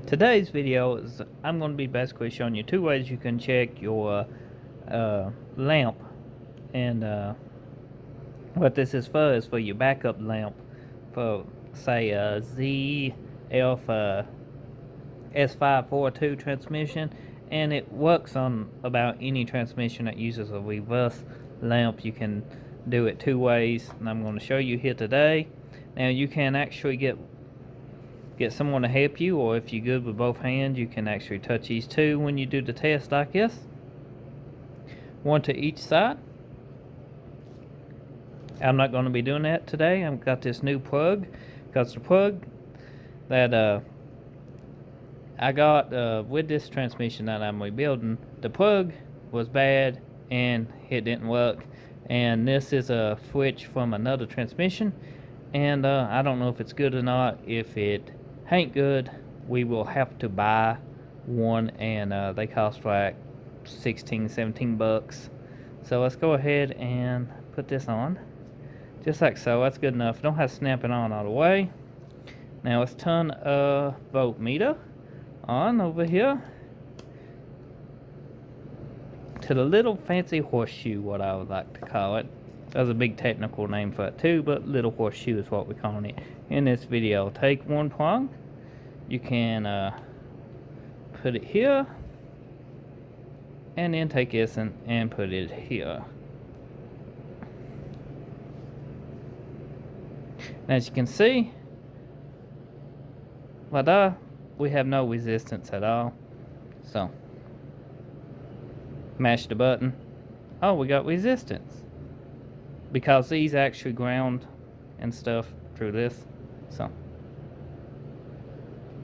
Today's video is I'm going to be basically showing you two ways you can check your lamp, and what this is for your backup lamp for, say, ZF S542 transmission, and it works on about any transmission that uses a reverse lamp. You can do it two ways, and I'm going to show you here today. Now you can actually get someone to help you, or if you're good with both hands, you can actually touch these two when you do the test like this. One to each side. I'm not going to be doing that today. I've got this new plug, because the plug that I got with this transmission that I'm rebuilding, the plug was bad and it didn't work, and this is a switch from another transmission, and I don't know if it's good or not. If it ain't good, we will have to buy one, and they cost like 16-17 bucks. So let's go ahead and put this on just like so. That's good enough. Don't have to snap it on all the way. Now let's turn a voltmeter on over here to the little fancy horseshoe, what I would like to call it. There's a big technical name for it too, but little horseshoe is what we're calling it in this video. Take one prong, you can put it here, and then take this and put it here. And as you can see, we have no resistance at all. So mash the button. Oh, we got resistance, because these actually ground and stuff through this. So,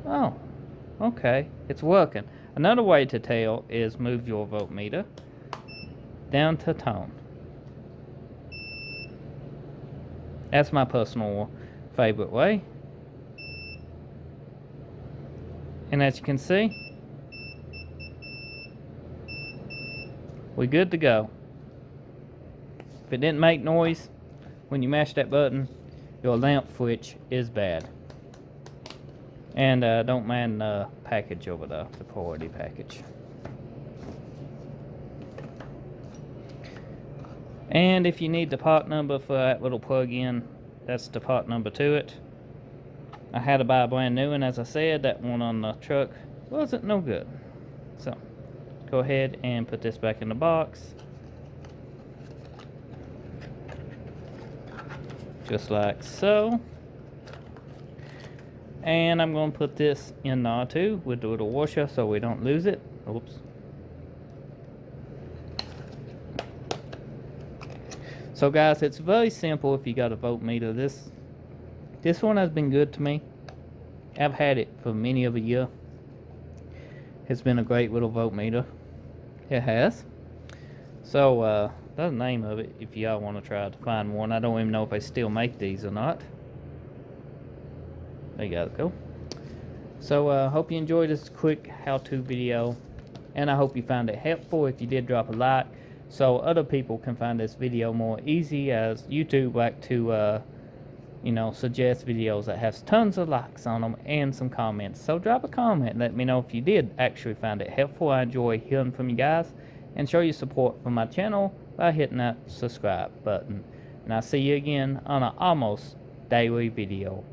oh, okay, it's working. Another way to tell is move your voltmeter down to tone. That's my personal favorite way. And as you can see, we're good to go. If it didn't make noise when you mash that button, your lamp switch is bad. And don't mind the package over there, the quality package. And if you need the part number for that little plug-in, that's the part number to it. I had to buy a brand new, and as I said, that one on the truck wasn't no good. So go ahead and put this back in the box, just like so. And I'm going to put this in there too with the little washer so we don't lose it. Oops. So guys, it's very simple if you got a voltmeter. This one has been good to me. I've had it for many of a year. It's been a great little voltmeter. It has. So that's the name of it if y'all want to try to find one. I don't even know if they still make these or not. There you guys go. So hope you enjoyed this quick how-to video, and I hope you found it helpful. If you did, drop a like so other people can find this video more easy, as YouTube like to suggest videos that has tons of likes on them and some comments. So drop a comment and let me know if you did actually find it helpful. I enjoy hearing from you guys, and show your support for my channel by hitting that subscribe button. And I'll see you again on an almost daily video.